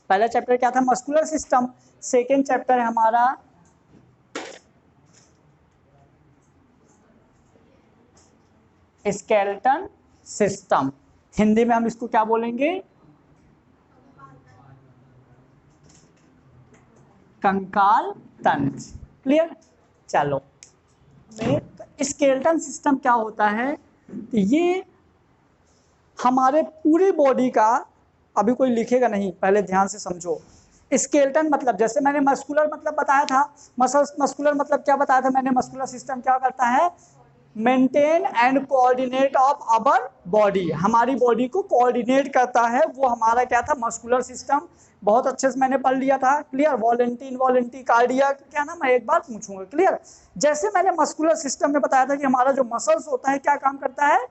पहला चैप्टर क्या था, मस्कुलर सिस्टम, सेकेंड चैप्टर है हमारा स्केलेटन सिस्टम, हिंदी में हम इसको क्या बोलेंगे, कंकाल तंत्र। क्लियर। चलो, स्केलेटन सिस्टम क्या होता है, ये हमारे पूरी बॉडी का, अभी कोई लिखेगा नहीं, पहले ध्यान से समझो। स्केलेटन मतलब, जैसे मैंने मस्कुलर मतलब बताया था, मस्कुलर मतलब क्या बताया था मैंने, मस्कुलर सिस्टम क्या करता है, maintain and coordinate of our body, हमारी बॉडी को कोऑर्डिनेट करता है, वो हमारा क्या था, मस्कुलर सिस्टम। बहुत अच्छे से मैंने पढ़ लिया था। क्लियर। वॉलेंटी, इनवॉलेंटी, कार्डियक, क्या ना, मैं एक बार पूछूंगा। क्लियर। जैसे मैंने मस्कुलर सिस्टम में बताया था कि हमारा जो मसल्स होता है क्या काम करता है,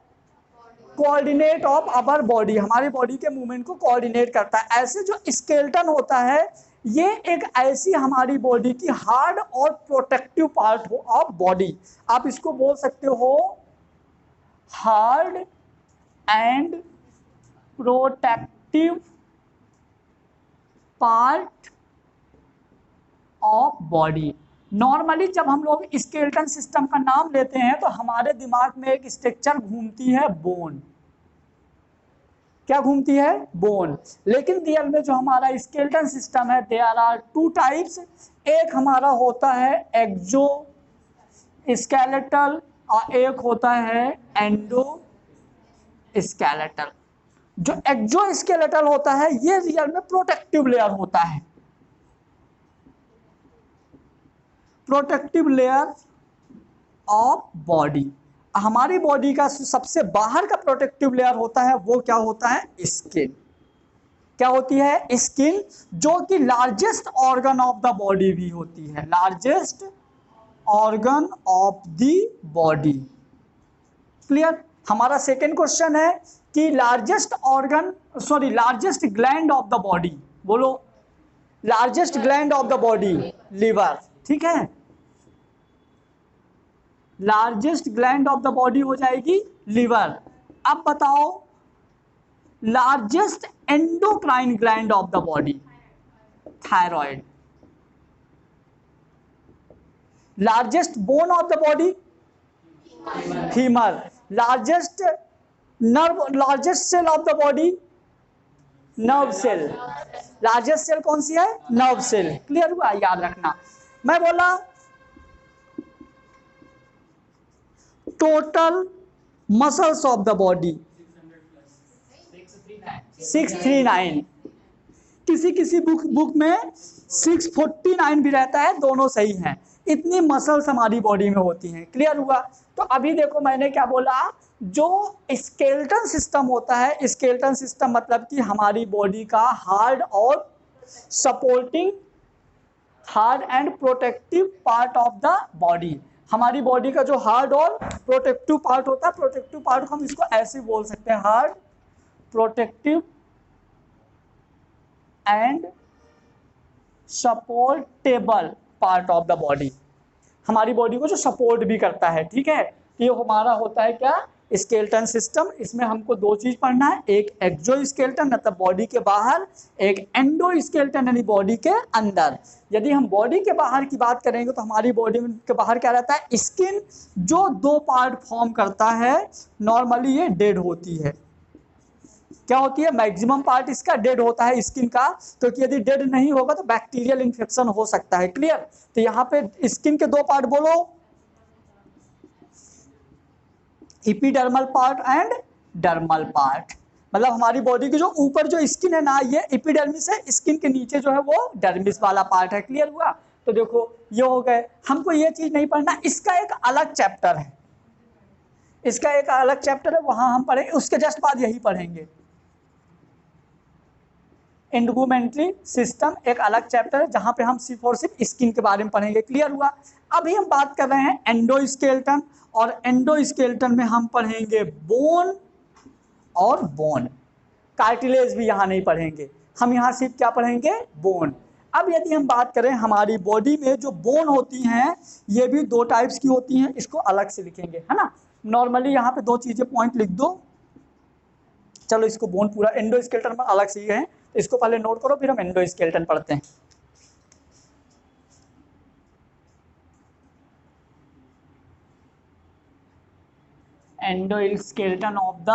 कोऑर्डिनेट ऑफ आवर बॉडी, हमारी बॉडी के मूवमेंट को कोऑर्डिनेट करता है। ऐसे जो स्केलेटन होता है, ये एक ऐसी हमारी बॉडी की हार्ड और प्रोटेक्टिव पार्ट हो ऑफ बॉडी। आप इसको बोल सकते हो hard and protective part of body. Normally जब हम लोग स्केलेटन सिस्टम का नाम लेते हैं तो हमारे दिमाग में एक स्ट्रक्चर घूमती है, बोन। क्या घूमती है, बोन। लेकिन रियल में जो हमारा स्केलेटन सिस्टम है, देयर आर टू टाइप्स। एक हमारा होता है एक्सो स्केलेटल और एक होता है एंडो स्केलेटल। जो एक्सो स्केलेटल होता है ये रियल में प्रोटेक्टिव लेयर होता है, प्रोटेक्टिव लेयर ऑफ बॉडी। हमारी बॉडी का सबसे बाहर का प्रोटेक्टिव लेयर होता है, वो क्या होता है, स्किन। क्या होती है, स्किन, जो कि largest organ of the body भी होती है, largest organ of the body. Clear. हमारा सेकेंड क्वेश्चन है कि largest gland of the body, बोलो, largest gland of the body, liver. ठीक है, largest gland of the body हो जाएगी लिवर। अब बताओ largest endocrine gland of the body, thyroid. Largest bone of the body, femur. Largest cell of the body, nerve cell. Largest cell कौन सी है, nerve cell. Clear हुआ, याद रखना। मैं बोला total muscles of the body 639, किसी बुक में 649 भी रहता है, दोनों सही हैं। इतनी मसल्स हमारी बॉडी में होती हैं। क्लियर हुआ। तो अभी देखो मैंने क्या बोला, जो स्केलेटन सिस्टम होता है, स्केलेटन सिस्टम मतलब कि हमारी बॉडी का हार्ड और supporting, hard and protective part of the body. हमारी बॉडी का जो हार्ड और प्रोटेक्टिव पार्ट होता है, प्रोटेक्टिव पार्ट हम इसको ऐसे बोल सकते हैं, hard, protective and supportable part of the body. हमारी बॉडी को जो सपोर्ट भी करता है। ठीक है, ये हमारा होता है क्या, स्केलेटन सिस्टम। इसमें हमको दो चीज पढ़ना है, एक एक्सो स्केलेटन मतलब बॉडी के बाहर, एक एंडो स्केलेटन यानी बॉडी के अंदर। यदि हम बॉडी के बाहर की बात करेंगे तो हमारी बॉडी के बाहर क्या रहता है, स्किन, जो दो पार्ट फॉर्म करता है। नॉर्मली ये डेड होती है। क्या होती है, मैक्सिमम पार्ट इसका डेड होता है स्किन का, तो यदि डेड नहीं होगा तो बैक्टीरियल इन्फेक्शन हो सकता है। क्लियर। तो यहाँ पे स्किन के दो पार्ट बोलो, epidermal part and dermal part. मतलब हमारी बॉडी की जो ऊपर जो स्किन है ना, ये एपिडर्मिस है, स्किन के नीचे जो है वो डर्मिस वाला पार्ट है। क्लियर हुआ। तो देखो ये हो गए, हमको ये चीज नहीं पढ़ना, इसका एक अलग चैप्टर है, इसका एक अलग चैप्टर है, वहां हम पढ़ेंगे, उसके जस्ट बाद यही पढ़ेंगे। इंडोक्यूमेंट्री सिस्टम एक अलग चैप्टर है, जहां पे हम सिर्फ और सिर्फ स्किन के बारे में पढ़ेंगे। क्लियर हुआ। अभी हम बात कर रहे हैं एंडोस्केलेटन, और एंडोस्केलेटन में हम पढ़ेंगे बोन और बोन। कार्टिलेज भी यहाँ नहीं पढ़ेंगे, हम यहाँ सिर्फ क्या पढ़ेंगे, बोन। अब यदि हम बात करें हमारी बॉडी में जो बोन होती हैं, ये भी दो टाइप्स की होती हैं, इसको अलग से लिखेंगे, है ना। नॉर्मली यहाँ पे दो चीजें पॉइंट लिख दो, चलो इसको बोन पूरा एंडोस्केलेटन में अलग से ही है, इसको पहले नोट करो, फिर हम एंडोस्केलेटन पढ़ते हैं। Endoskeleton of the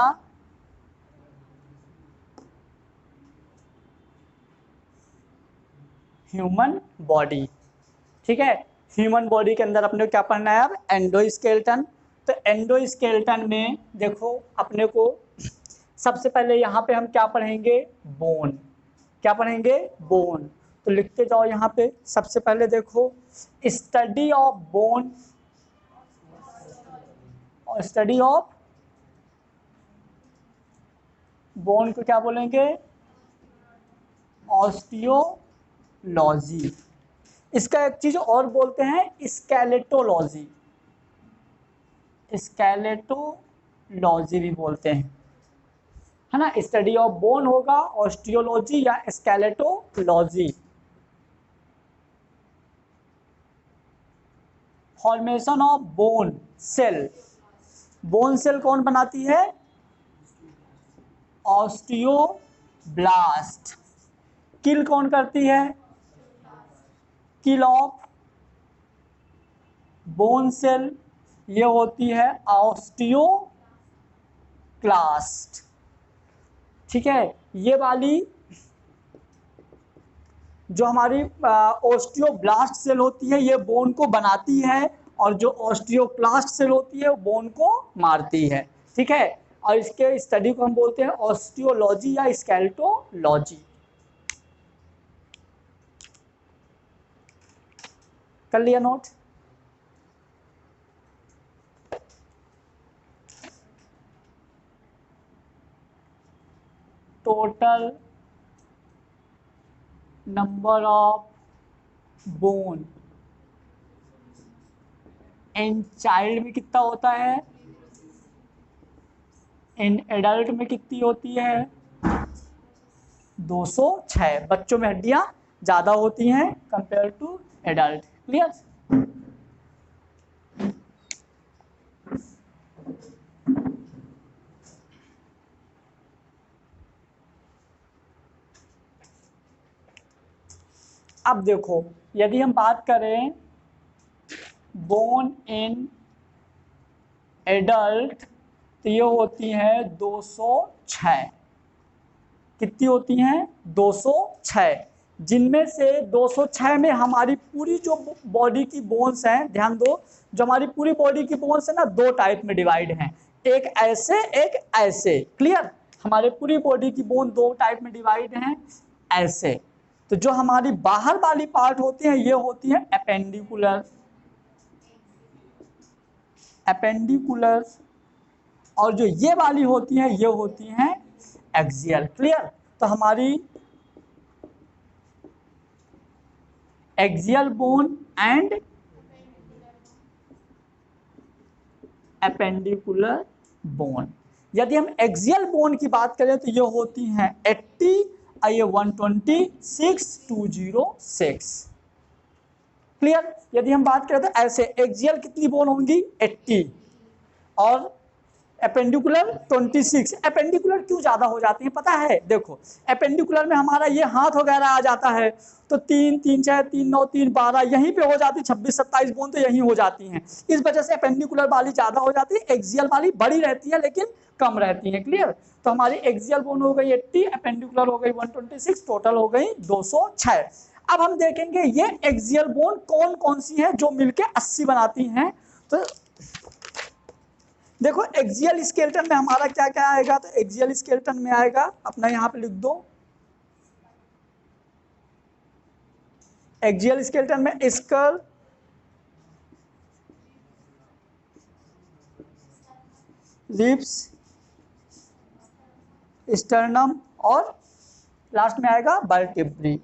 human body. ठीक है, ह्यूमन बॉडी के अंदर अपने को क्या पढ़ना है अब, एंडोस्केलेटन। तो एंडोस्केलेटन में देखो अपने को सबसे पहले यहाँ पे हम क्या पढ़ेंगे, बोन। क्या पढ़ेंगे, बोन। तो लिखते जाओ यहाँ पे, सबसे पहले देखो स्टडी ऑफ बोन और स्टडी ऑफ बोन को क्या बोलेंगे, ऑस्टियोलॉजी। इसका एक चीज और बोलते हैं स्केलेटोलॉजी, स्केलेटोलॉजी भी बोलते हैं, है ना। स्टडी ऑफ बोन होगा ऑस्टियोलॉजी या skeletology. Formation of bone cell, bone cell कौन बनाती है, ऑस्टियोब्लास्ट। किल कौन करती है, किल ऑफ बोन सेल ये होती है ऑस्टियोक्लास्ट। ठीक है, ये वाली जो हमारी ऑस्टियोब्लास्ट सेल होती है ये बोन को बनाती है, और जो ऑस्टियोक्लास्ट सेल होती है वो बोन को मारती है। ठीक है, और इसके स्टडी को हम बोलते हैं ऑस्टियोलॉजी या स्केलेटोलॉजी। कर लिया note. Total number of bone in child में कितना होता है, इन एडल्ट में कितनी होती है, 206। बच्चों में हड्डियां ज्यादा होती हैं कंपेयर टू एडल्ट। क्लियर। अब देखो यदि हम बात करें बोन इन एडल्ट तो ये होती है 206। कितनी होती हैं, 206, जिनमें से 206 में हमारी पूरी जो बॉडी की बोन्स हैं, ध्यान दो, जो हमारी पूरी बॉडी की बोन्स है ना, दो टाइप में डिवाइड हैं, एक ऐसे एक ऐसे। क्लियर, हमारे पूरी बॉडी की बोन दो टाइप में डिवाइड हैं ऐसे। तो जो हमारी बाहर वाली पार्ट होती है ये होती है एपेंडिकुलर, एपेंडिकुलर, और जो ये वाली होती है ये होती हैं एक्सियल। क्लियर, तो हमारी axial bone and appendicular bone. यदि हम एक्सियल बोन की बात करें तो ये होती हैं 80 और ये 126 206। क्लियर, यदि हम बात करें तो ऐसे एक्सियल कितनी बोन होंगी 80 और एपेंडिकुलर 26। एपेंडिकुलर क्यों ज़्यादा हो जाती है पता है, देखो एपेंडिकुलर में हमारा ये हाथ वगैरह आ जाता है तो 3 3 6 3 9 3 12 यहीं पे हो जाती, 26 27 बोन तो यहीं हो जाती हैं। इस वजह से एपेंडिकुलर वाली ज़्यादा हो जाती है, एक्सियल वाली बड़ी रहती है लेकिन कम रहती है। क्लियर, तो हमारी एक्सियल बोन हो गई 80, एपेंडिकुलर हो गई 126, टोटल हो गई 206। अब हम देखेंगे ये एक्सियल बोन कौन कौन सी है जो मिलके 80 बनाती हैं। तो देखो एक्सियल स्केलेटन में हमारा क्या क्या आएगा, तो एक्सियल स्केलेटन में आएगा अपना यहाँ पे लिख दो, एक्सियल स्केलेटन में स्कल, रिब्स, स्टर्नम और लास्ट में आएगा वर्टेब्री।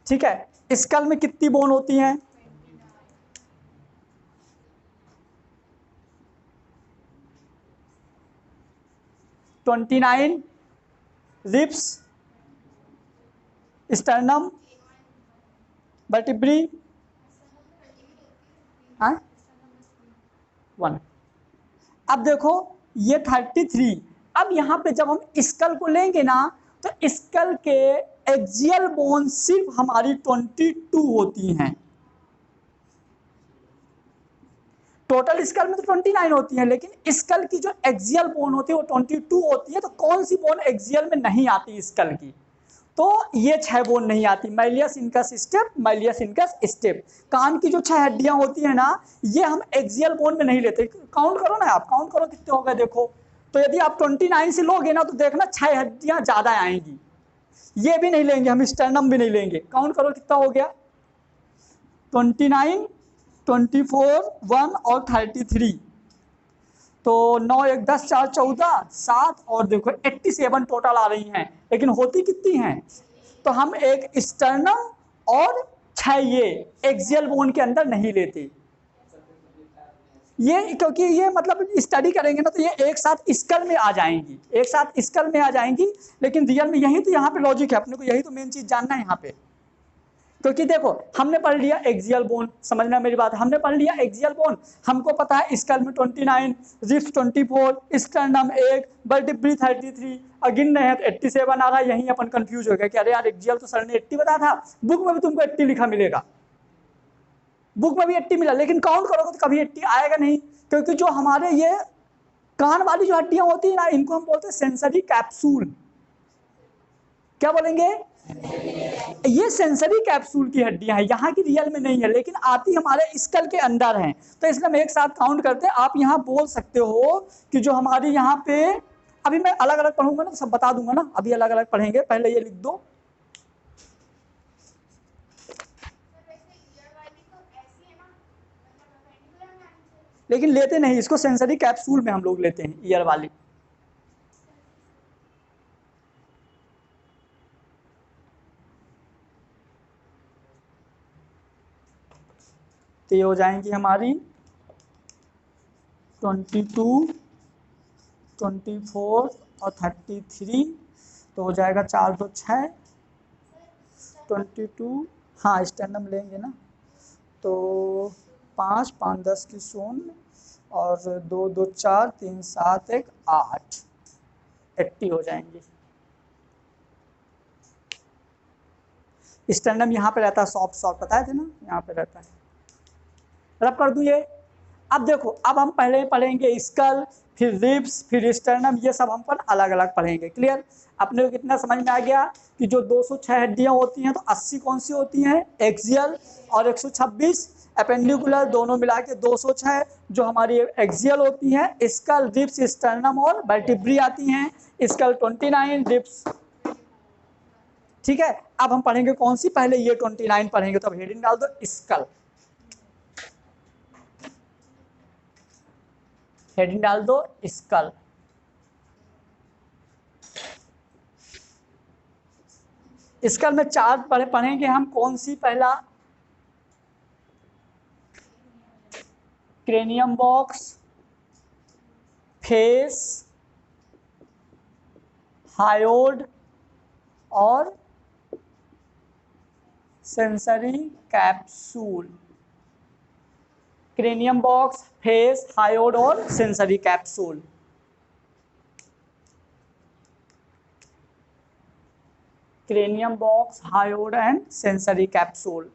ठीक है, स्कल में कितनी बोन होती हैं, 29, रिब्स, स्टर्नम, वर्टिब्री, 1। अब देखो ये 33, अब यहाँ पे जब हम स्कल को लेंगे ना तो स्कल के एक्सियल बोन सिर्फ हमारी 22 होती हैं। टोटल स्कल में तो 29 होती है, लेकिन स्कल की जो एक्सियल बोन होती है वो 22 होती है। तो कौन सी बोन एक्सियल में नहीं आती स्कल की? तो ये 6 बोन नहीं आती, malleus incus stapes, malleus incus stapes. कान की जो 6 हड्डियां होती है ना, ये हम एक्सियल बोन में नहीं लेते। काउंट करो ना, आप काउंट करो कितने हो गए देखो। तो यदि आप 29 से लोगे ना तो देखना 6 हड्डियां ज्यादा आएंगी। ये भी नहीं लेंगे हम, स्टर्नम भी नहीं लेंगे। काउंट करो कितना हो गया, 29, 24, 1 और 33। तो 9 1 10 4 14 7 और देखो 87 टोटल आ रही हैं, लेकिन होती कितनी हैं? तो हम एक स्टर्नम और 6 ये एक्सियल बोन के अंदर नहीं लेते। ये क्योंकि ये मतलब स्टडी करेंगे ना तो ये एक साथ स्कल में आ जाएंगी, एक साथ स्कल में आ जाएंगी। लेकिन रियल में यही तो यहाँ पे लॉजिक है, अपने को यही तो मेन चीज जानना है यहाँ पे। क्योंकि देखो हमने पढ़ लिया एक्सियल बोन, समझना मेरी बात, हमने पढ़ लिया एक्सियल बोन, हमको पता है स्कल में 29, रिब्स 24, स्टर्नम 1, वर्टिब्री 33, अगिन है 87 आ रहा है। यहीं अपन कंफ्यूज हो गए कि अरे यार एक्सियल तो सर ने 80 बताया था, बुक में भी तुमको 80 लिखा मिलेगा, बुक में भी 80 मिला, लेकिन काउंट करोगे तो कभी 80 आएगा नहीं। क्योंकि जो हमारे ये कान वाली जो हड्डियां होती है ना, इनको हम बोलते हैं सेंसरी कैप्सूल। क्या बोलेंगे? ये सेंसरी कैप्सूल की हड्डियां हैं, यहाँ की रियल में नहीं है, लेकिन आती हमारे स्कल के अंदर हैं। तो इसलिए हम एक साथ काउंट करते हैं। आप यहाँ बोल सकते हो कि जो हमारी यहाँ पे, अभी मैं अलग अलग पढ़ूंगा ना तो सब बता दूंगा ना, अभी अलग अलग पढ़ेंगे, पहले ये लिख दो। लेकिन लेते नहीं इसको, सेंसरी कैप्सूल में हम लोग लेते हैं ईयर वाली। तो ये हो जाएंगी हमारी 22, 24 और 33। तो हो जाएगा 4 2 6, 22। हाँ स्टर्नम लेंगे ना तो 5 5 10 की 0 और 2 2 4 3 7 1 8, 80 हो जाएंगे। स्टर्नम यहाँ पे रहता है, सॉफ्ट सॉफ्ट बताए थे ना, यहाँ पे रहता है। रब कर दूं ये। अब देखो, अब हम पहले पढ़ेंगे स्कल, फिर रिब्स, फिर स्टर्नम, ये सब हम पर अलग अलग पढ़ेंगे। क्लियर? अपने को कितना समझ में आ गया कि जो 206 हड्डियां होती हैं तो 80 कौन सी होती हैं? एक्सियल, और 126 एपेंडिकुलर, दोनों मिला के 206 जो हमारी एक्सियल होती हैं। स्कल, रिब्स, स्टर्नम और वर्टिब्री आती हैं। स्कल 29, रिब्स, ठीक है। अब हम पढ़ेंगे कौन सी? पहले ये 29 पढ़ेंगे। तो अब हेडिंग डाल दो स्कल, हेडिंग डाल दो स्कल। स्कल में 4 पढ़ेंगे हम। कौन सी? पहला क्रेनियम बॉक्स, फेस, हायोड और sensory capsule. Cranium box, face, hyoid और sensory capsule. Cranium box, hyoid and sensory capsule,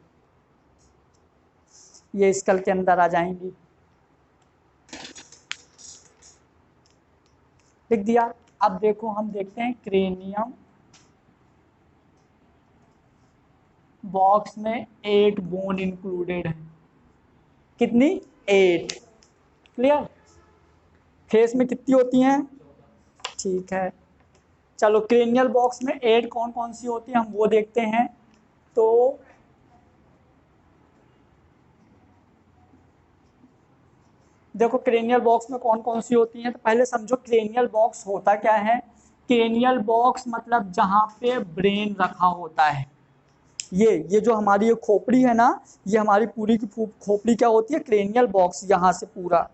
ये स्कल के अंदर आ जाएंगी। लिख दिया। अब देखो हम देखते हैं क्रेनियम बॉक्स में 8 बोन इंक्लूडेड है। कितनी? 8। क्लियर? फेस में कितनी होती हैं? ठीक है, चलो क्रेनियल बॉक्स में 8 कौन कौन सी होती हैं हम वो देखते हैं। तो देखो क्रेनियल बॉक्स में कौन कौन सी होती हैं, तो पहले समझो क्रेनियल बॉक्स होता क्या है। क्रेनियल बॉक्स मतलब जहाँ पे ब्रेन रखा होता है। ये जो हमारी ये खोपड़ी है ना, ये हमारी पूरी की खोपड़ी क्या होती है? Cranial box. यहाँ से पूरा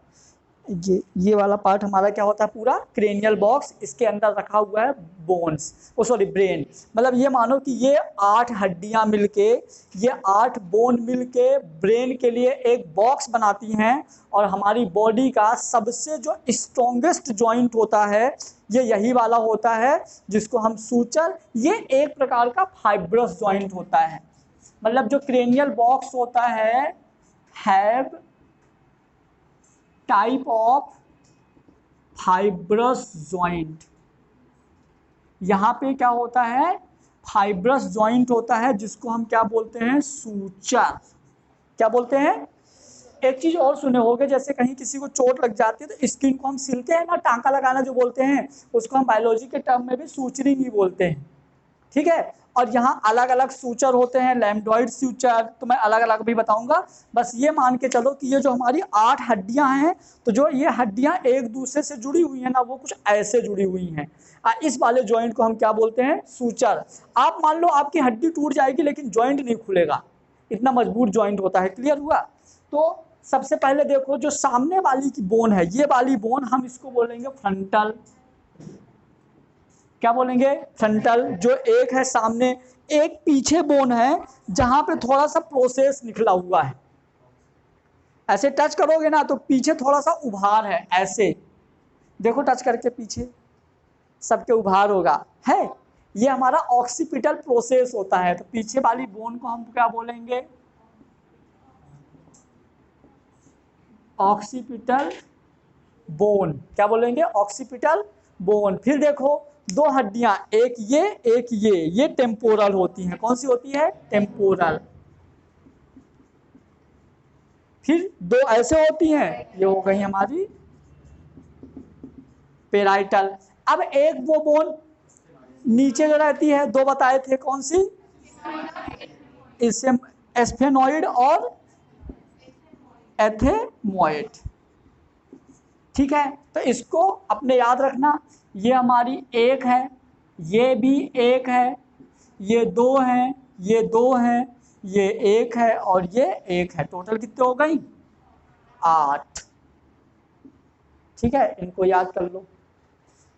ये वाला पार्ट हमारा क्या होता है, पूरा क्रेनियल बॉक्स, इसके अंदर रखा हुआ है बोन्स, ओ सॉरी ब्रेन। मतलब ये मानो कि ये 8 हड्डियां मिलके, ये 8 बोन मिलके ब्रेन के लिए एक बॉक्स बनाती हैं। और हमारी बॉडी का सबसे जो स्ट्रॉन्गेस्ट जॉइंट होता है ये यही वाला होता है, जिसको हम सूचर, ये एक प्रकार का फाइब्रस जॉइंट होता है। मतलब जो क्रेनियल बॉक्स होता है have type of fibrous joint. यहां पे क्या होता है, फाइब्रस जॉइंट होता है, जिसको हम क्या बोलते हैं, सूचर। क्या बोलते हैं। एक चीज और सुने होगे, जैसे कहीं किसी को चोट लग जाती है तो स्किन को हम सिलते हैं ना, टांका लगाना जो बोलते हैं, उसको हम बायोलॉजी के टर्म में भी सूचरिंग ही बोलते हैं। ठीक है। और यहाँ अलग अलग सूचर होते हैं, लैम्डॉइड सूचर, तो मैं अलग अलग भी बताऊंगा। बस ये मान के चलो कि ये जो हमारी 8 हड्डियां हैं, तो जो ये हड्डियां एक दूसरे से जुड़ी हुई हैं ना, वो कुछ ऐसे जुड़ी हुई हैं। इस वाले जॉइंट को हम क्या बोलते हैं, सूचर। आप मान लो आपकी हड्डी टूट जाएगी लेकिन जॉइंट नहीं खुलेगा, इतना मजबूत जॉइंट होता है। क्लियर हुआ। तो सबसे पहले देखो, जो सामने वाली की बोन है, ये वाली बोन, हम इसको बोलेंगे फ्रंटल। क्या बोलेंगे, फ्रंटल। जो एक है सामने, एक पीछे बोन है जहां पे थोड़ा सा प्रोसेस निकला हुआ है। ऐसे टच करोगे ना तो पीछे थोड़ा सा उभार है, ऐसे देखो टच करके पीछे सबके उभार होगा है। ये हमारा ऑक्सीपिटल प्रोसेस होता है। तो पीछे वाली बोन को हम क्या बोलेंगे, ऑक्सीपिटल बोन। क्या बोलेंगे, ऑक्सीपिटल बोन। फिर देखो, 2 हड्डियां, एक ये टेम्पोरल होती हैं। कौन सी होती है, टेम्पोरल। फिर 2 ऐसे होती हैं, ये हो गई हमारी पेराइटल। अब एक वो बोन नीचे जो रहती है, 2 बताए थे, कौन सी, इससे एस्फेनॉइड और एथेमॉइड। ठीक है। तो इसको अपने याद रखना, ये हमारी एक है, ये भी एक है, ये 2 हैं, ये 2 हैं, ये एक है और ये एक है। टोटल कितने हो गई, 8। ठीक है, इनको याद कर लो।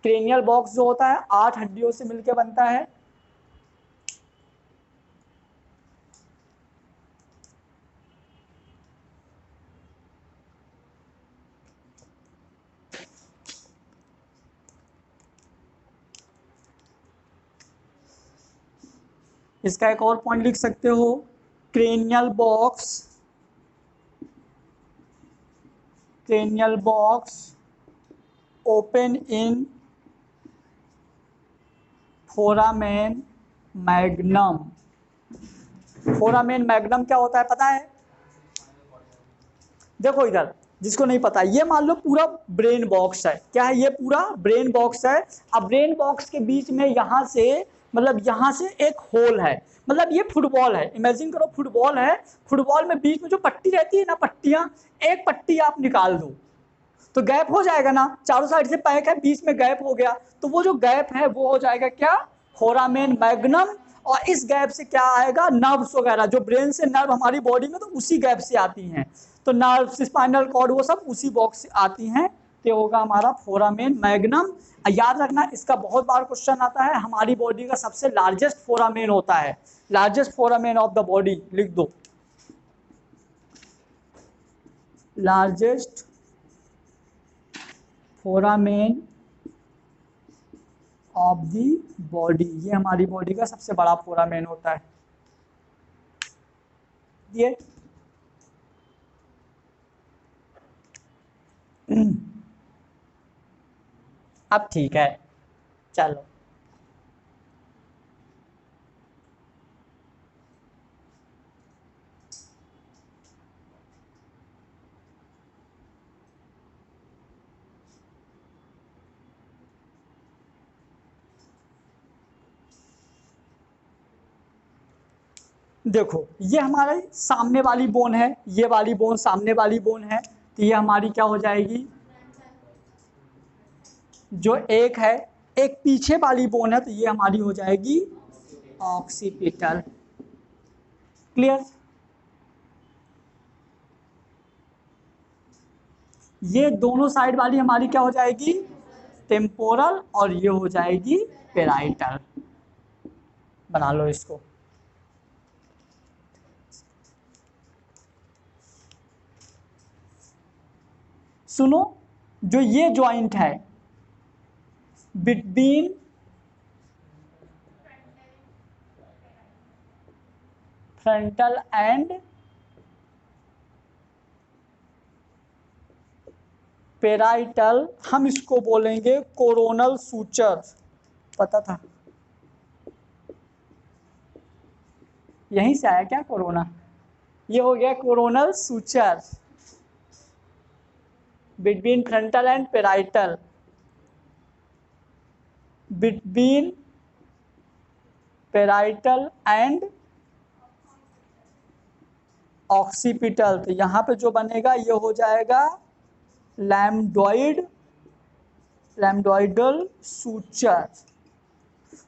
क्रेनियल बॉक्स जो होता है 8 हड्डियों से मिलकर बनता है। इसका एक और पॉइंट लिख सकते हो, cranial box open in foramen magnum. Foramen magnum क्या होता है पता है, देखो इधर, जिसको नहीं पता, ये मान लो पूरा ब्रेन बॉक्स है। क्या है, ये पूरा ब्रेन बॉक्स है। अब ब्रेन बॉक्स के बीच में यहाँ से, मतलब यहाँ से एक होल है। मतलब ये फुटबॉल है, इमेजिन करो फुटबॉल है। फुटबॉल में बीच में जो पट्टी रहती है ना, पट्टियां, एक पट्टी आप निकाल दो तो गैप हो जाएगा ना, चारों साइड से पैक है, बीच में गैप हो गया, तो वो जो गैप है वो हो जाएगा क्या, फोरामेन मैग्नम। और इस गैप से क्या आएगा, नर्व्स वगैरह, जो ब्रेन से नर्व हमारी बॉडी में तो उसी गैप से आती हैं, तो नर्व्स, स्पाइनल कॉर्ड, वो सब उसी बॉक्स से आती हैं। तो होगा हमारा फोरामेन मैग्नम। याद रखना, इसका बहुत बार क्वेश्चन आता है। हमारी बॉडी का सबसे लार्जेस्ट फोरामेन होता है, largest foramen of the body लिख दो, largest foramen of the body. ये हमारी बॉडी का सबसे बड़ा फोरामेन होता है। ये अब ठीक है, चलो। देखो, ये हमारे सामने वाली बोन है, ये वाली बोन सामने वाली बोन है, तो ये हमारी क्या हो जाएगी, जो एक है, एक पीछे वाली बोन है, तो ये हमारी हो जाएगी ऑक्सीपिटल। क्लियर। ये दोनों साइड वाली हमारी क्या हो जाएगी, टेम्पोरल, और ये हो जाएगी पेराइटल। बना लो इसको। सुनो, जो ये जॉइंट है बिटवीन फ्रंटल एंड पेराइटल, हम इसको बोलेंगे कोरोनल सूचर। पता था, यहीं से आया क्या कोरोना। ये हो गया coronal suture between frontal and parietal, between parietal and occipital. तो यहाँ पे जो बनेगा ये हो जाएगा लैम्डोइड, लैम्डोइडल सूचर।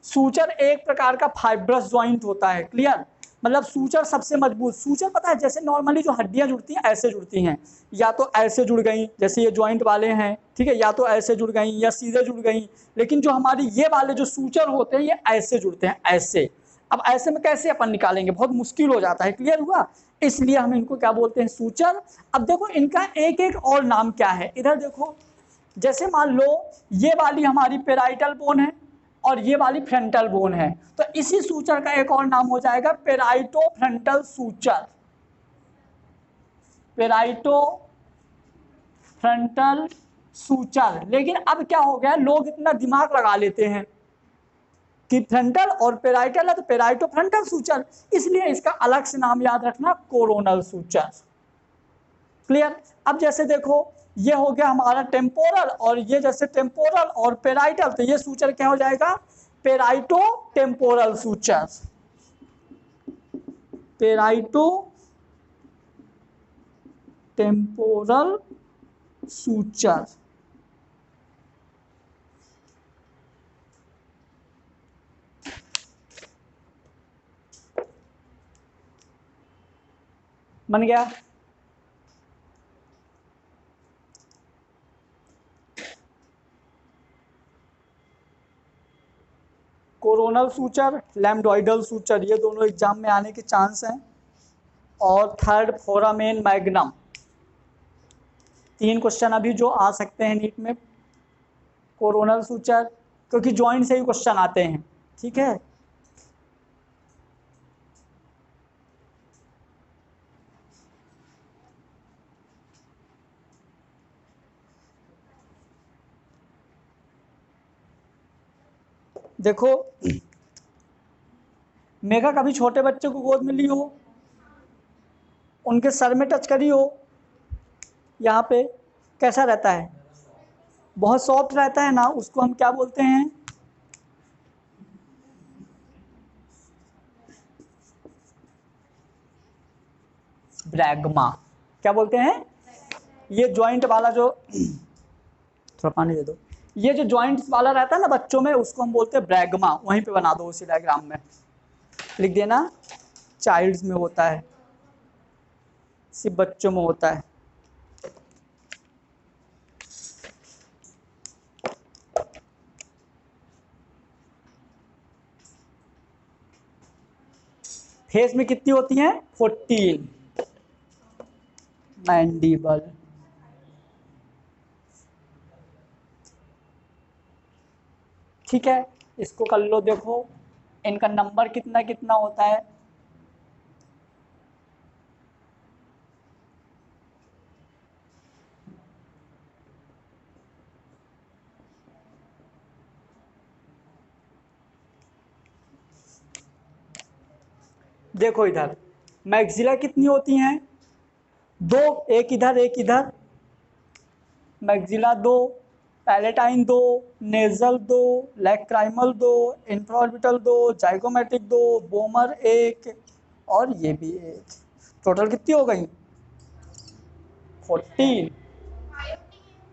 सूचर एक प्रकार का फाइब्रस जॉइंट होता है, क्लियर। मतलब सूचर सबसे मजबूत, सूचर पता है जैसे नॉर्मली जो हड्डियां जुड़ती हैं ऐसे जुड़ती हैं, या तो ऐसे जुड़ गई जैसे ये जॉइंट वाले हैं, ठीक है, या तो ऐसे जुड़ गई या सीधे जुड़ गई। लेकिन जो हमारी ये वाले जो सूचर होते हैं ये ऐसे जुड़ते हैं, ऐसे। अब ऐसे में कैसे अपन निकालेंगे, बहुत मुश्किल हो जाता है, क्लियर हुआ। इसलिए हम इनको क्या बोलते हैं, सूचर। अब देखो इनका एक एक और नाम क्या है, इधर देखो। जैसे मान लो ये वाली हमारी पेराइटल बोन है और ये वाली फ्रंटल बोन है, तो इसी सूचर का एक और नाम हो जाएगा पेराइटो फ्रंटल सूचर, पेराइटो फ्रंटल सूचर। लेकिन अब क्या हो गया, लोग इतना दिमाग लगा लेते हैं कि फ्रंटल और पेराइटल है तो पेराइटो फ्रंटल सूचर, इसलिए इसका अलग से नाम याद रखना, कोरोनल सूचर, क्लियर। अब जैसे देखो ये हो गया हमारा टेम्पोरल, और ये जैसे टेम्पोरल और पेराइटल, तो ये सूचर क्या हो जाएगा, पेराइटो टेम्पोरल सूचर, पेराइटो टेम्पोरल सूचर। बन गया। कोरोनल सूचर, लैम्डोइडल सूचर, ये दोनों एग्जाम में आने के चांस हैं। और थर्ड फोरामेन मैग्नम, 3 क्वेश्चन अभी जो आ सकते हैं नीट में, कोरोनल सूचर, क्योंकि जॉइंट से ही क्वेश्चन आते हैं, ठीक है। देखो मेघा कभी छोटे बच्चे को गोद में ली हो, उनके सर में टच करी हो, यहाँ पे कैसा रहता है, बहुत सॉफ्ट रहता है ना, उसको हम क्या बोलते हैं, ब्रैगमा। क्या बोलते हैं, ये जॉइंट वाला जो, थोड़ा पानी दे दो, ये जो जॉइंट्स वाला रहता है ना बच्चों में, उसको हम बोलते हैं ब्रैगमा। वहीं पे बना दो उसी डायग्राम में लिख देना, चाइल्ड्स में होता है, सिर्फ बच्चों में होता है। फेस में कितनी होती हैं, 14 मैंडिबल। ठीक है, इसको कर लो। देखो इनका नंबर कितना कितना होता है, देखो इधर मैक्सिला कितनी होती हैं, 2, एक इधर एक इधर, maxilla 2, palatine 2, nasal 2, lacrimal 2, इंफ्राऑर्बिटल 2, zygomatic 2, bomber 1, और ये भी 1। टोटल कितनी हो गई, 14।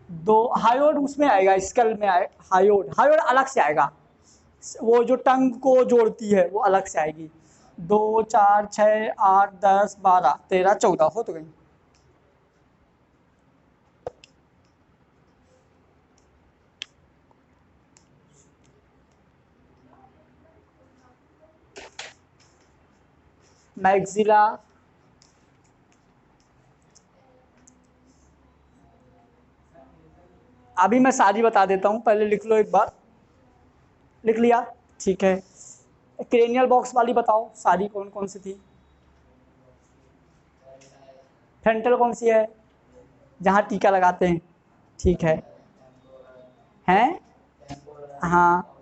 2 हायोड उसमें आएगा, स्कल में आए, हायोड, हायोड अलग से आएगा, वो जो टंग को जोड़ती है वो अलग से आएगी। 2 4 6 8 10 12 13 14 हो तो गई। मैक्सिला, अभी मैं सारी बता देता हूँ, पहले लिख लो एक बार। लिख लिया, ठीक है। क्रेनियल बॉक्स वाली बताओ सारी कौन कौन सी थी। फ्रंटल कौन सी है, जहाँ टीका लगाते हैं, ठीक है। हैं, हाँ,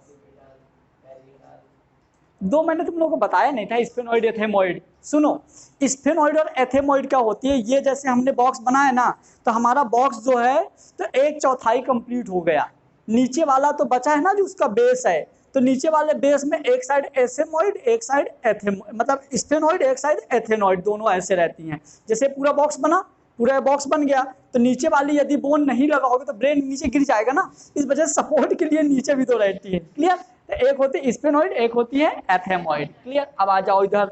दो मैंने तुम लोगों को बताया नहीं था, स्फेनॉइड एथेमॉइड। सुनो, स्फेनॉइड और एथेमॉइड क्या होती है, ये जैसे हमने बॉक्स बनाया ना, तो हमारा बॉक्स जो है तो 1/4 कंप्लीट हो गया, नीचे वाला तो बचा है ना जो उसका बेस है, तो नीचे वाले बेस में एक साइड एसेमॉइड एक साइड एथेमॉइड, मतलब स्फेनॉइड एक साइड एथेनॉइड, दोनों ऐसे रहती हैं। जैसे पूरा बॉक्स बना, पूरा बॉक्स बन गया, तो नीचे वाली यदि बोन नहीं लगाओगे तो ब्रेन नीचे गिर जाएगा ना, इस वजह से सपोर्ट के लिए नीचे भी तो रहती है। क्लियर, एक होती है स्फेनॉइड, एक होती है एथेमॉइड। क्लियर, अब आ जाओ इधर।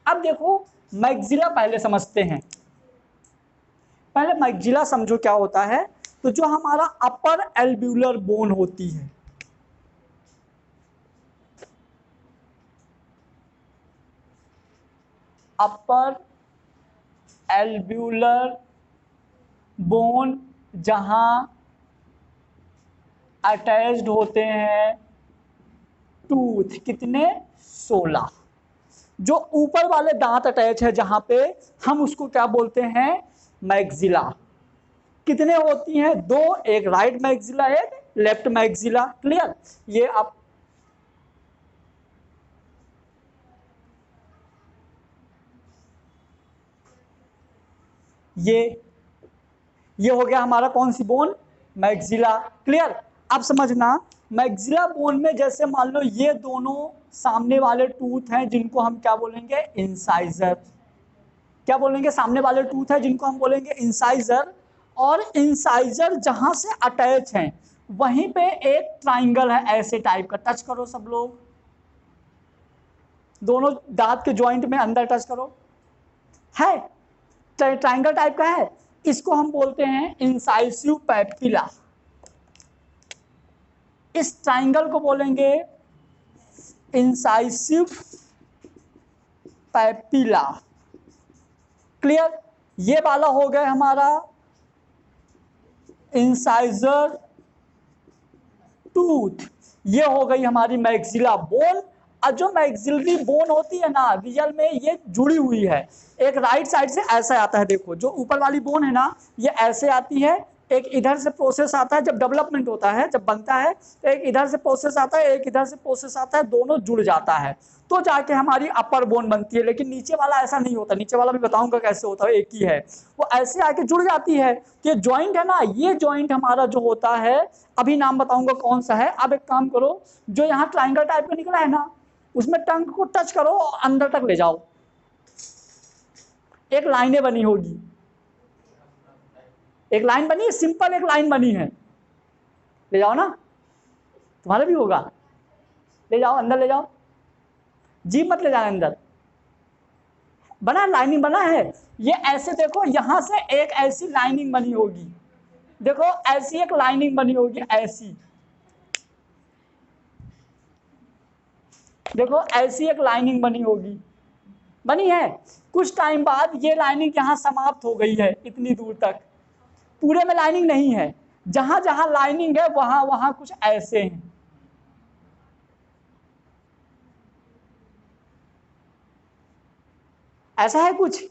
अब देखो मैक्सिला पहले समझते हैं, पहले मैक्सिला समझो क्या होता है। तो जो हमारा अपर एल्ब्यूलर बोन होती है, अपर एल्ब्यूलर बोन जहां अटैच्ड होते हैं टूथ, कितने, 16। जो ऊपर वाले दांत अटैच है जहां पे, हम उसको क्या बोलते हैं, मैक्सिला। कितने होती हैं, 2, एक राइट मैक्सिला एक लेफ्ट मैक्सिला। क्लियर, ये आप ये हो गया हमारा कौन सी बोन, मैक्सिला। क्लियर, अब समझना, मैक्सिला बोन में जैसे मान लो ये दोनों सामने वाले टूथ हैं जिनको हम क्या बोलेंगे, इंसाइजर। क्या बोलेंगे, सामने वाले टूथ है जिनको हम बोलेंगे इंसाइजर। और इंसाइजर जहां से अटैच हैं वहीं पे एक ट्राइंगल है ऐसे टाइप का, टच करो सब लोग, दोनों दांत के जॉइंट में अंदर टच करो, है ट्राइंगल टाइप का है, इसको हम बोलते हैं इंसाइसिव पैपिला। इस ट्राइंगल को बोलेंगे इंसाइसिव पैपिला। क्लियर, ये वाला हो गया हमारा इंसाइजर टूथ, ये हो गई हमारी मैक्सिला बोन। और जो मैक्सिलरी बोन होती है ना, रियल में ये जुड़ी हुई है, एक राइट साइड से ऐसे आता है, देखो जो ऊपर वाली बोन है ना, ये ऐसे आती है, एक इधर से प्रोसेस आता है, जब डेवलपमेंट होता है, जब बनता है तो एक इधर से प्रोसेस आता है, एक इधर से प्रोसेस आता है, दोनों जुड़ जाता है तो जाके हमारी अपर बोन बनती है। लेकिन नीचे वाला ऐसा नहीं होता, नीचे वाला भी बताऊंगा कैसे होता है, एक ही है, वो ऐसे आके जुड़ जाती है। ये जॉइंट है ना, ये जॉइंट हमारा जो होता है, अभी नाम बताऊंगा कौन सा है। अब एक काम करो, जो यहाँ ट्राइंगल टाइप का निकला है ना, उसमें टंग को टच करो और अंदर तक ले जाओ, एक लाइनें बनी होगी, एक लाइन बनी है, सिंपल एक लाइन बनी है, ले जाओ ना, तुम्हारा भी होगा, ले जाओ अंदर ले जाओ, जी मत ले जाना अंदर, बना लाइनिंग बना है। ये ऐसे देखो, यहां से एक ऐसी लाइनिंग बनी होगी, देखो ऐसी एक लाइनिंग बनी होगी, ऐसी देखो, ऐसी एक लाइनिंग बनी होगी, बनी है। कुछ टाइम बाद ये लाइनिंग यहां समाप्त हो गई है, इतनी दूर तक, पूरे में लाइनिंग नहीं है, जहां जहां लाइनिंग है वहां वहां कुछ ऐसे हैं, ऐसा है कुछ,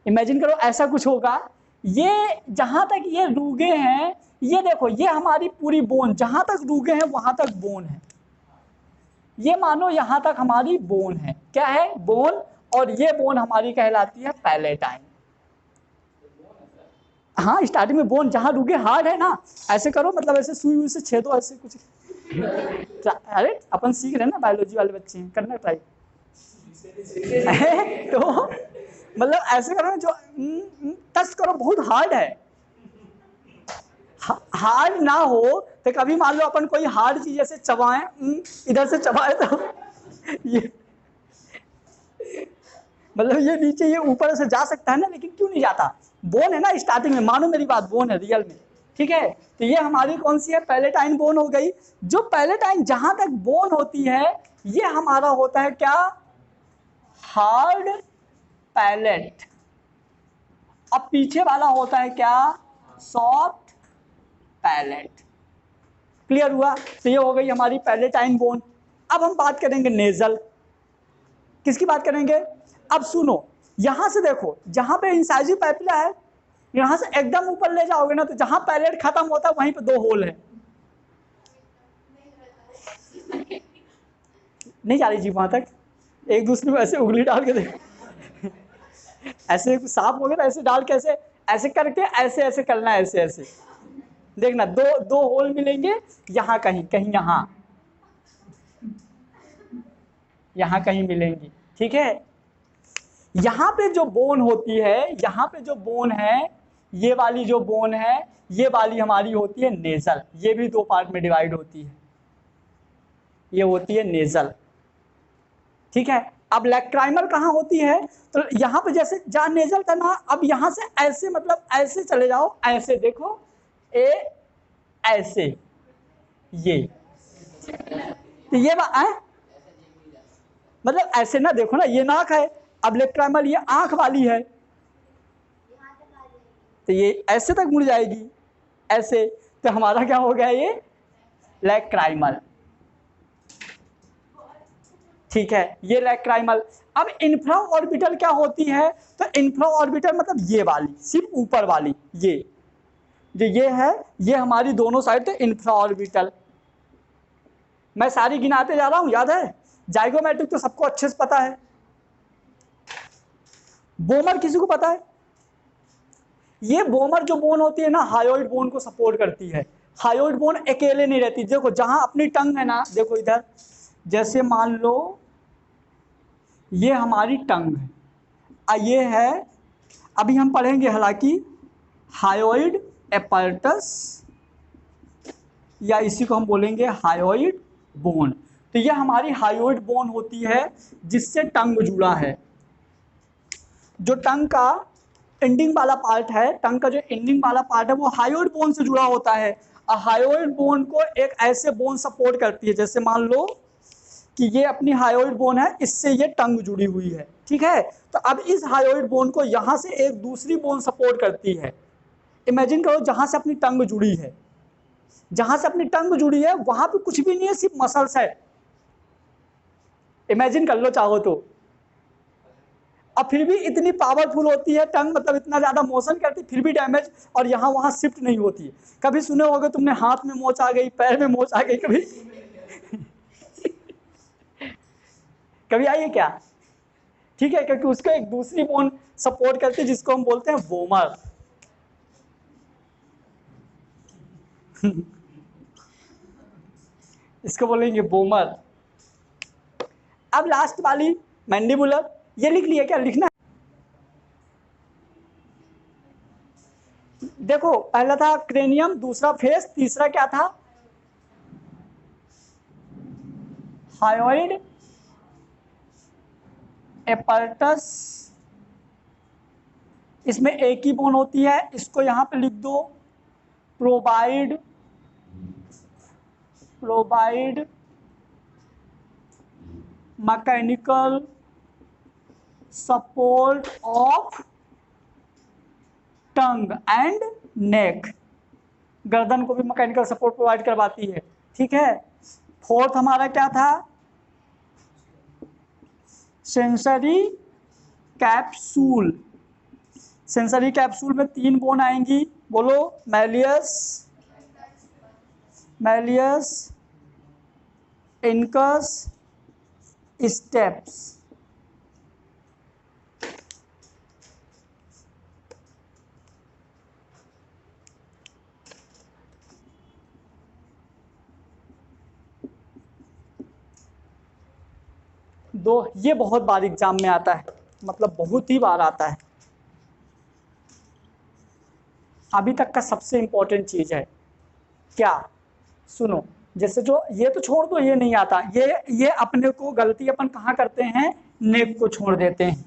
इमेजिन करो ऐसा कुछ होगा। ये जहां तक ये रूगे हैं, ये देखो ये हमारी पूरी बोन, जहां तक रूगे हैं वहां तक बोन है, ये मानो यहां तक हमारी बोन है, क्या है, बोन। और ये बोन हमारी कहलाती है पैलेटाइन। हाँ, स्टार्टिंग में बोन जहां रूगे हार्ड है ना, ऐसे करो, मतलब ऐसे सुई से छेदो ऐसे कुछ। अरे अपन सीख रहे हैं ना, बायोलॉजी वाले बच्चे हैं, करना ट्राई। तो मतलब ऐसे करो ना, जो टच करो, बहुत हार्ड है, हार्ड ना हो तो कभी मान लो अपन कोई हार्ड चीज जैसे चबाएं, इधर से चबाए तो ये मतलब ये नीचे ये ऊपर से जा सकता है ना, लेकिन क्यों नहीं जाता, बोन है ना स्टार्टिंग में, मानो मेरी बात, बोन है रियल में, ठीक है। तो ये हमारी कौन सी है, पैलेटाइन बोन हो गई। जो पैलेटाइन जहां तक बोन होती है, ये हमारा होता है क्या, हार्ड पैलेट। अब पीछे वाला होता है क्या, सॉफ्ट पैलेट। क्लियर हुआ? तो ये हो गई हमारी पैलेटाइन बोन। अब हम बात करेंगे नेजल। किसकी बात करेंगे? अब सुनो, यहां से देखो, जहां पे इंसाइजिव पैपिला है, यहां से एकदम ऊपर ले जाओगे ना, तो जहां पैलेट खत्म होता है वहीं पे 2 होल है। नहीं जा रही जी वहां तक? एक दूसरे में ऐसे उंगली डाल के देखो, ऐसे साफ हो गया ना, ऐसे डाल के ऐसे ऐसे करके ऐसे ऐसे करना है, ऐसे ऐसे देखना, 2 होल मिलेंगे, यहाँ कहीं कहीं, यहाँ कहीं मिलेंगी। ठीक है, यहाँ पे जो बोन होती है, यहाँ पे जो बोन है, ये वाली जो बोन है, ये वाली हमारी होती है नेजल। ये भी 2 पार्ट में डिवाइड होती है, ये होती है नेजल। ठीक है, अब लैक्राइमल कहाँ होती है? तो यहाँ पे जैसे जहाँ नेजल था ना, अब यहाँ से ऐसे, मतलब ऐसे चले जाओ, ऐसे देखो, ऐसे, ये तो ये मतलब ऐसे ना, देखो ना, ये नाक है, अब लैक्राइमल ये आंख वाली है, तो ये ऐसे तक मुड़ जाएगी, ऐसे, तो हमारा क्या हो गया, ये लैक्राइमल। ठीक है, ये लैक्राइमल। अब इंफ्रा ऑर्बिटल क्या होती है? तो इंफ्रा ऑर्बिटल मतलब ये वाली, सिर्फ ऊपर वाली, ये जो ये है, ये हमारी दोनों साइड थे इंफ्रा ऑर्बिटल। मैं सारी गिनाते जा रहा हूं, याद है? जाइगोमेट्रिक तो सबको अच्छे से पता है। बोमर किसी को पता है? ये बोमर जो बोन होती है ना, हायोइड बोन को सपोर्ट करती है। हायोइड बोन अकेले नहीं रहती। देखो जहां अपनी टंग है ना, देखो इधर, जैसे मान लो ये हमारी टंग है, ये है, अभी हम पढ़ेंगे हालांकि, हायोइड एपर्टस, या इसी को हम बोलेंगे हायोइड बोन। तो ये हमारी हायोइड बोन होती है, जिससे टंग जुड़ा है। जो टंग का एंडिंग वाला पार्ट है, टंग का जो एंडिंग वाला पार्ट है, वो हायोइड बोन से जुड़ा होता है। और हायोइड बोन को एक ऐसे बोन सपोर्ट करती है, जैसे मान लो कि ये अपनी हायोइड बोन है, इससे ये टंग जुड़ी हुई है। ठीक है, तो अब इस हायोइड बोन को यहां से एक दूसरी बोन सपोर्ट करती है। इमेजिन करो, जहां से अपनी टंग जुड़ी है, जहां से अपनी टंग जुड़ी है वहां पे कुछ भी नहीं है, सिर्फ मसल्स है। इमेजिन कर लो चाहो तो। अब फिर भी इतनी पावरफुल होती है टंग, मतलब इतना ज्यादा मोशन करती, फिर भी डैमेज और यहाँ वहां शिफ्ट नहीं होती है। कभी सुने होगे तुमने, हाथ में मोच आ गई, पैर में मोच आ गई, कभी कभी आई है क्या? ठीक है, क्योंकि उसको एक दूसरी बोन सपोर्ट करती है, जिसको हम बोलते हैं वोमर। इसको बोलेंगे बोमर। अब लास्ट वाली मैंडिबुलर, ये लिख लिया क्या? लिखना है? देखो, पहला था क्रेनियम, दूसरा फेस, तीसरा क्या था? हायोइड एपर्टस। इसमें एक ही बोन होती है, इसको यहां पे लिख दो, provide mechanical support of tongue and neck. गर्दन को भी मैकेनिकल सपोर्ट प्रोवाइड करवाती है। ठीक है, फोर्थ हमारा क्या था? Sensory capsule. सेंसरी कैप्सूल में 3 बोन आएंगी, बोलो, मैलियस, इनकस, स्टेप्स। ये बहुत बार एग्जाम में आता है, मतलब बहुत ही बार आता है। अभी तक का सबसे इंपॉर्टेंट चीज है क्या? सुनो, जैसे जो ये तो छोड़ दो, ये नहीं आता, ये अपने को गलती अपन कहाँ करते हैं, नेक को छोड़ देते हैं।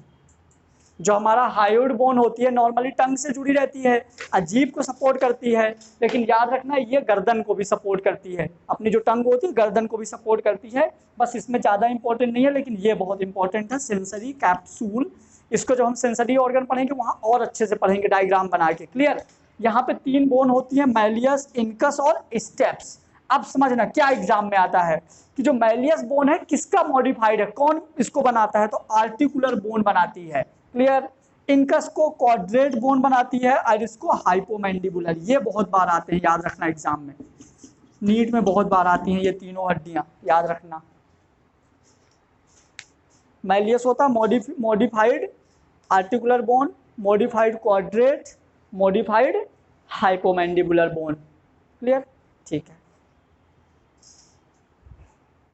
जो हमारा हायोइड बोन होती है नॉर्मली टंग से जुड़ी रहती है, अजीब को सपोर्ट करती है, लेकिन याद रखना ये गर्दन को भी सपोर्ट करती है। अपनी जो टंग होती है गर्दन को भी सपोर्ट करती है। बस इसमें ज़्यादा इंपॉर्टेंट नहीं है, लेकिन ये बहुत इंपॉर्टेंट है, सेंसरी कैप्सूल। इसको जब हम सेंसरी ऑर्गन पढ़ेंगे वहाँ और अच्छे से पढ़ेंगे डायग्राम बना के। क्लियर? यहाँ पे 3 बोन होती है, मैलियस, इनकस और स्टेप्स। अब समझना क्या एग्जाम में आता है कि जो मैलियस बोन है किसका मॉडिफाइड है, कौन इसको बनाता है, तो आर्टिकुलर बोन बनाती है। क्लियर? इनकस को क्वाड्रेट बोन बनाती है और इसको हाइपोमैंडिबुलर। ये बहुत बार आते हैं, याद रखना एग्जाम में, नीट में बहुत बार आती हैं ये तीनों हड्डियां, याद रखना। मैलियस होता है modified articular bone, modified quadrate, modified hypomandibular bone. Clear? ठीक है।